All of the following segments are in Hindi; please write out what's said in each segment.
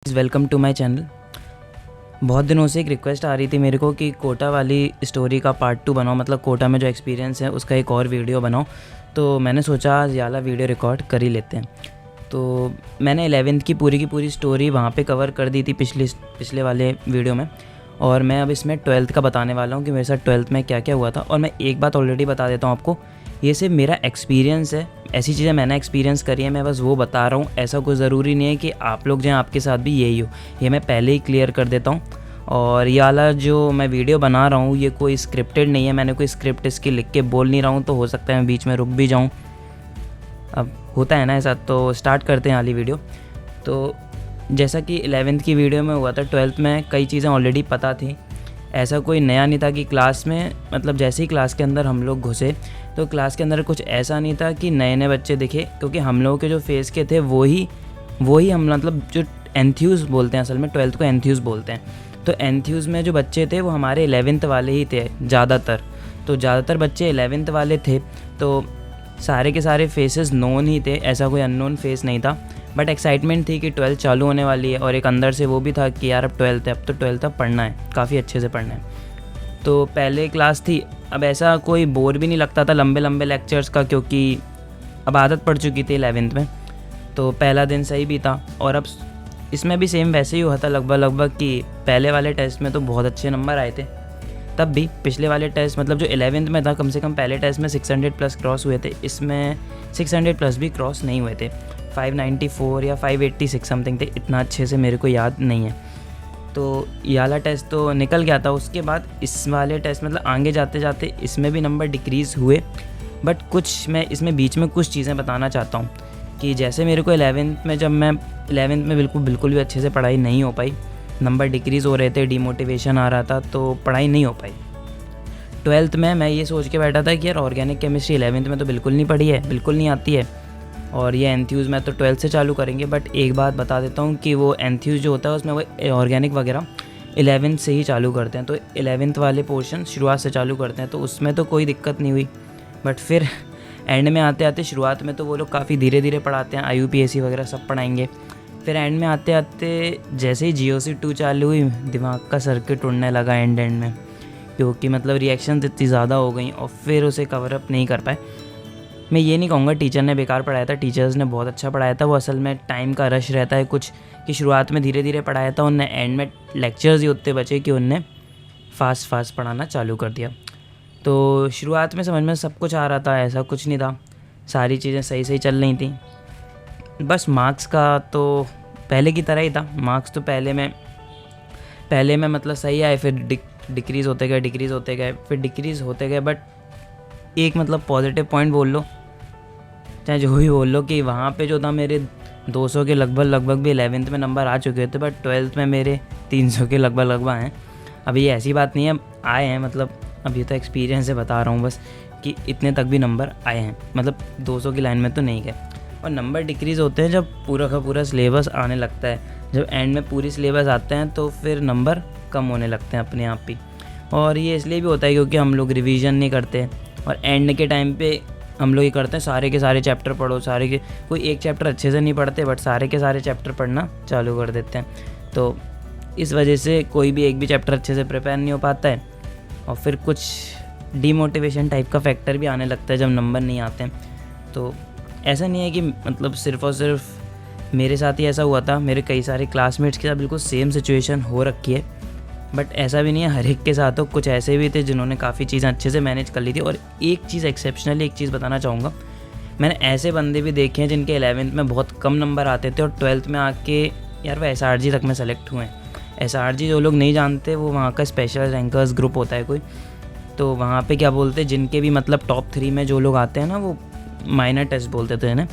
Welcome to my channel. बहुत दिनों से एक रिक्वेस्ट आ रही थी मेरे को कि कोटा वाली स्टोरी का पार्ट 2 बनाओ, मतलब कोटा में जो एक्सपीरियंस है उसका एक और वीडियो बनाओ। तो मैंने सोचा आज ये वाला वीडियो रिकॉर्ड कर ही लेते हैं। तो मैंने 11th की पूरी स्टोरी वहाँ पे कवर कर दी थी पिछले वाले वीडियो में, और मैं अब इसमें 12th का बताने वाला हूँ कि मेरे साथ 12th में क्या क्या हुआ था। और मैं एक बात ऑलरेडी बता देता हूँ आपको, ये सिर्फ मेरा एक्सपीरियंस है, ऐसी चीज़ें मैंने एक्सपीरियंस करी है, मैं बस वो बता रहा हूँ। ऐसा कोई ज़रूरी नहीं है कि आप लोग जो हैं आपके साथ भी यही हो, ये मैं पहले ही क्लियर कर देता हूँ। और ये वाला जो मैं वीडियो बना रहा हूँ ये कोई स्क्रिप्टेड नहीं है, मैंने कोई स्क्रिप्ट इसकी लिख के बोल नहीं रहा हूँ, तो हो सकता है मैं बीच में रुक भी जाऊँ, अब होता है ना ऐसा। तो स्टार्ट करते हैं वाली वीडियो। तो जैसा कि 11th की वीडियो में हुआ था, 12th में कई चीज़ें ऑलरेडी पता थी, ऐसा कोई नया नहीं था कि क्लास में, मतलब जैसे ही क्लास के अंदर हम लोग घुसे तो क्लास के अंदर कुछ ऐसा नहीं था कि नए नए बच्चे दिखे, क्योंकि हम लोगों के जो फेस के थे वही हम, मतलब जो एंथ्यूज़ बोलते हैं, असल में 12th को एंथ्यूज़ बोलते हैं। तो एंथ्यूज़ में जो बच्चे थे वो हमारे 11th वाले ही थे ज़्यादातर। तो ज़्यादातर बच्चे 11th वाले थे, तो सारे के सारे फेसेस नोन ही थे, ऐसा कोई अननोन फेस नहीं था। बट एक्साइटमेंट थी कि 12th चालू होने वाली है, और एक अंदर से वो भी था कि यार अब 12th है, अब तो 12th अब पढ़ना है, काफ़ी अच्छे से पढ़ना है। तो पहले क्लास थी, अब ऐसा कोई बोर भी नहीं लगता था लंबे लंबे लेक्चर्स का, क्योंकि अब आदत पड़ चुकी थी 11th में। तो पहला दिन सही भी था, और अब इसमें भी सेम वैसे ही हुआ था लगभग कि पहले वाले टेस्ट में तो बहुत अच्छे नंबर आए थे, तब भी पिछले वाले टेस्ट, मतलब जो 11th में था, कम से कम पहले टेस्ट में 600 प्लस क्रॉस हुए थे, इसमें 600 प्लस भी क्रॉस नहीं हुए थे, 594 या 586 समथिंग थे, इतना अच्छे से मेरे को याद नहीं है। तो ये वाला टेस्ट तो निकल गया था। उसके बाद इस वाले टेस्ट, मतलब आगे जाते जाते इसमें भी नंबर डिक्रीज़ हुए, बट कुछ मैं इसमें बीच में कुछ चीज़ें बताना चाहता हूँ कि जैसे मेरे को 11th में, जब मैं 11th में बिल्कुल भी अच्छे से पढ़ाई नहीं हो पाई, नंबर डिक्रीज़ हो रहे थे, डीमोटिवेशन आ रहा था, तो पढ़ाई नहीं हो पाई। 12th में मैं ये सोच के बैठा था कि यार ऑर्गेनिक केमिस्ट्री 11th में तो बिल्कुल नहीं पढ़ी है, बिल्कुल नहीं आती है, और ये एंथ्यूज़ में तो 12th से चालू करेंगे। बट एक बात बता देता हूँ कि वो एंथ्यूज़ जो होता है उसमें वो ऑर्गेनिक वगैरह 11th से ही चालू करते हैं, तो 11th वाले पोर्शन शुरुआत से चालू करते हैं, तो उसमें तो कोई दिक्कत नहीं हुई। बट फिर एंड में आते आते, शुरुआत में तो वो लोग काफ़ी धीरे धीरे पढ़ाते हैं, IUPAC वगैरह सब पढ़ाएंगे, फिर एंड में आते आते जैसे ही GOC 2 चालू हुई, दिमाग का सर्किट उड़ने लगा एंड में, क्योंकि मतलब रिएक्शन इतनी ज़्यादा हो गई और फिर उसे कवर अप नहीं कर पाए। मैं ये नहीं कहूँगा टीचर ने बेकार पढ़ाया था, टीचर्स ने बहुत अच्छा पढ़ाया था, वो असल में टाइम का रश रहता है कुछ, कि शुरुआत में धीरे धीरे पढ़ाया था, उनने एंड में लेक्चर्स ही उतने बचे कि उनने फास्ट पढ़ाना चालू कर दिया। तो शुरुआत में समझ में सब कुछ आ रहा था, ऐसा कुछ नहीं था, सारी चीज़ें सही चल रही थी। बस मार्क्स का तो पहले की तरह ही था, मार्क्स तो पहले में मतलब सही आए, फिर डिक्रीज़ होते गए, फिर डिक्रीज़ होते गए। बट एक मतलब पॉजिटिव पॉइंट बोल लो, चाहे जो भी बोल लो, कि वहाँ पे जो था मेरे 200 के लगभग भी 11th में नंबर आ चुके थे, बट 12th में मेरे 300 के लगभग हैं। अभी ऐसी बात नहीं है आए हैं, मतलब अभी तो एक्सपीरियंस से बता रहा हूँ बस, कि इतने तक भी नंबर आए हैं, मतलब 200 की लाइन में तो नहीं गए। और नंबर डिक्रीज़ होते हैं जब पूरा का पूरा सिलेबस आने लगता है, जब एंड में पूरी सिलेबस आते हैं तो फिर नंबर कम होने लगते हैं अपने आप ही। और ये इसलिए भी होता है क्योंकि हम लोग रिवीजन नहीं करते, और एंड के टाइम पे हम लोग ये करते हैं सारे के सारे चैप्टर पढ़ो, कोई एक चैप्टर अच्छे से नहीं पढ़ते, बट सारे के सारे चैप्टर पढ़ना चालू कर देते हैं। तो इस वजह से कोई भी एक भी चैप्टर अच्छे से प्रिपेयर नहीं हो पाता है, और फिर कुछ डीमोटिवेशन टाइप का फैक्टर भी आने लगता है जब नंबर नहीं आते हैं। तो ऐसा नहीं है कि मतलब सिर्फ़ और सिर्फ मेरे साथ ही ऐसा हुआ था, मेरे कई सारे क्लासमेट्स के साथ बिल्कुल सेम सिचुएशन हो रखी है, बट ऐसा भी नहीं है हर एक के साथ हो, कुछ ऐसे भी थे जिन्होंने काफ़ी चीज़ें अच्छे से मैनेज कर ली थी। और एक चीज़ एक्सेप्शनली एक चीज़ बताना चाहूँगा, मैंने ऐसे बंदे भी देखे हैं जिनके 11th में बहुत कम नंबर आते थे और 12th में आके यार वो SRG तक में सेलेक्ट हुए हैं। SRG जो लोग नहीं जानते, वो वहाँ का स्पेशल रैंकर्स ग्रुप होता है कोई, तो वहाँ पे क्या बोलते हैं, जिनके भी मतलब टॉप 3 में जो लोग आते हैं ना, वो माइनर टेस्ट बोलते थे ना,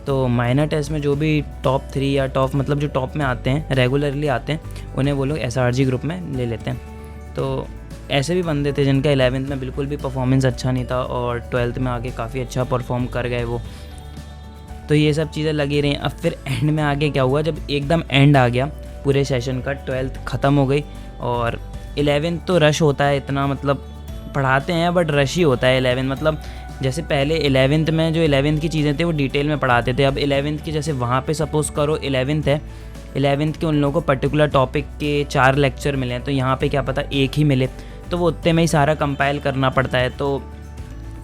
तो माइनर टेस्ट में जो भी टॉप 3 या मतलब जो टॉप में आते हैं, रेगुलरली आते हैं, उन्हें वो लोग SRG ग्रुप में ले लेते हैं। तो ऐसे भी बंदे थे जिनका 11th में बिल्कुल भी परफॉर्मेंस अच्छा नहीं था और 12th में आके काफ़ी अच्छा परफॉर्म कर गए वो। तो ये सब चीज़ें लगी रही। अब फिर एंड में आगे क्या हुआ, जब एकदम एंड आ गया पूरे सेशन का, 12th ख़त्म हो गई, और 11th तो रश होता है इतना, मतलब पढ़ाते हैं बट रश ही होता है 11th। मतलब जैसे पहले 11th में जो 11th की चीज़ें थे वो डिटेल में पढ़ाते थे, अब 11th की जैसे वहाँ पे सपोज़ करो 11th है, 11th के उन लोगों को पर्टिकुलर टॉपिक के 4 लेक्चर मिले हैं, तो यहाँ पे क्या पता एक ही मिले, तो वो उतने में ही सारा कंपाइल करना पड़ता है। तो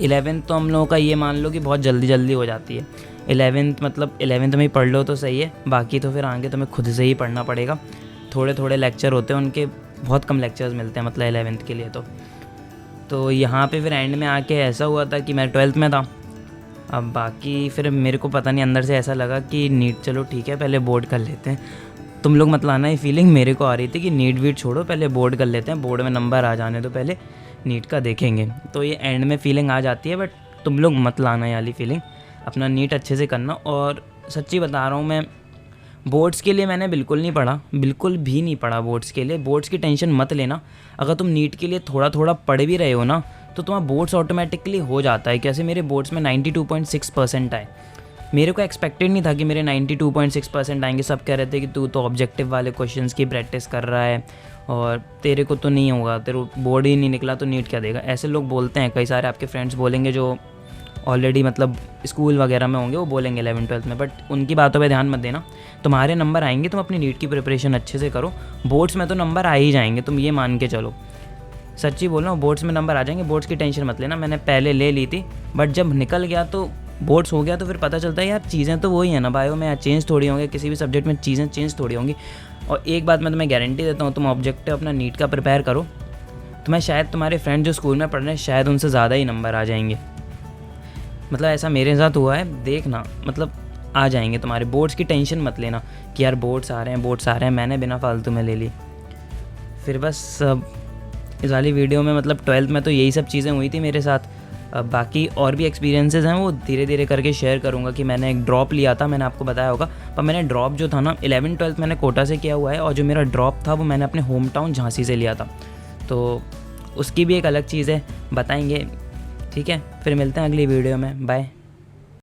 11th तो हम लोगों का ये मान लो कि बहुत जल्दी जल्दी हो जाती है। 11th मतलब 11th में ही पढ़ लो तो सही है, बाकी तो फिर आगे तुम्हें खुद से ही पढ़ना पड़ेगा। थोड़े थोड़े लेक्चर होते हैं उनके, बहुत कम लेक्चर्स मिलते हैं मतलब 11th के लिए। तो यहाँ पे फिर एंड में आके ऐसा हुआ था कि मैं 12th में था। अब बाकी फिर मेरे को पता नहीं, अंदर से ऐसा लगा कि नीट चलो ठीक है पहले बोर्ड कर लेते हैं। तुम लोग मत लाना, ये फीलिंग मेरे को आ रही थी कि नीट वीट छोड़ो, पहले बोर्ड कर लेते हैं, बोर्ड में नंबर आ जाने तो पहले नीट का देखेंगे। तो ये एंड में फीलिंग आ जाती है, बट तुम लोग मत लाना ये वाली फीलिंग, अपना नीट अच्छे से करना। और सच्ची बता रहा हूँ मैं, बोर्ड्स के लिए मैंने बिल्कुल नहीं पढ़ा, बिल्कुल भी नहीं पढ़ा बोर्ड्स के लिए। बोर्ड्स की टेंशन मत लेना, अगर तुम नीट के लिए थोड़ा थोड़ा पढ़ भी रहे हो ना तो तुम्हारा बोर्ड्स ऑटोमेटिकली हो जाता है। कैसे मेरे बोर्ड्स में 92.6% आए, मेरे को एक्सपेक्टेड नहीं था कि मेरे 92.6% आएंगे। सब कह रहे थे कि तू तो ऑब्जेक्टिव वाले क्वेश्चंस की प्रैक्टिस कर रहा है और तेरे को तो नहीं होगा, तेरे बोर्ड ही नहीं निकला तो नीट क्या देगा, ऐसे लोग बोलते हैं। कई सारे आपके फ्रेंड्स बोलेंगे जो ऑलरेडी मतलब स्कूल वगैरह में होंगे, वो बोलेंगे 11th-12th में, बट उनकी बातों पे ध्यान मत देना। तुम्हारे नंबर आएंगे, तुम अपनी नीट की प्रिपरेशन अच्छे से करो, बोर्ड्स में तो नंबर आ ही जाएंगे, तुम ये मान के चलो। सच्ची बोल रहा हूँ, बोर्ड्स में नंबर आ जाएंगे, बोर्ड्स की टेंशन मत लेना। मैंने पहले ले ली थी, बट जब निकल गया तो बोर्ड्स हो गया तो फिर पता चलता है यार चीज़ें तो वही है ना, बायो में चेंज थोड़ी होंगी, किसी भी सब्जेक्ट में चीज़ें चेंज थोड़ी होंगी। और एक बात मैं तुम्हें गारंटी देता हूँ, तुम ऑब्जेक्टिव अपना नीट का प्रिपेयर करो, तुम्हें शायद तुम्हारे फ्रेंड जो स्कूल में पढ़ रहे हैं शायद उनसे ज़्यादा ही नंबर आ जाएंगे। मतलब ऐसा मेरे साथ हुआ है, देखना, मतलब आ जाएंगे तुम्हारे। बोर्ड्स की टेंशन मत लेना कि यार बोर्ड्स आ रहे हैं, बोर्ड्स आ रहे हैं, मैंने बिना फालतू में ले ली। फिर बस इस वाली वीडियो में मतलब 12th में तो यही सब चीज़ें हुई थी मेरे साथ। बाकी और भी एक्सपीरियंसेस हैं वो धीरे धीरे करके शेयर करूँगा। कि मैंने एक ड्रॉप लिया था, मैंने आपको बताया होगा, पर मैंने ड्रॉप जो था ना 11th-12th मैंने कोटा से किया हुआ है, और जो मेरा ड्रॉप था वो मैंने अपने होम टाउन झांसी से लिया था, तो उसकी भी एक अलग चीज़ है, बताएंगे। ठीक है, फिर मिलते हैं अगली वीडियो में, बाय।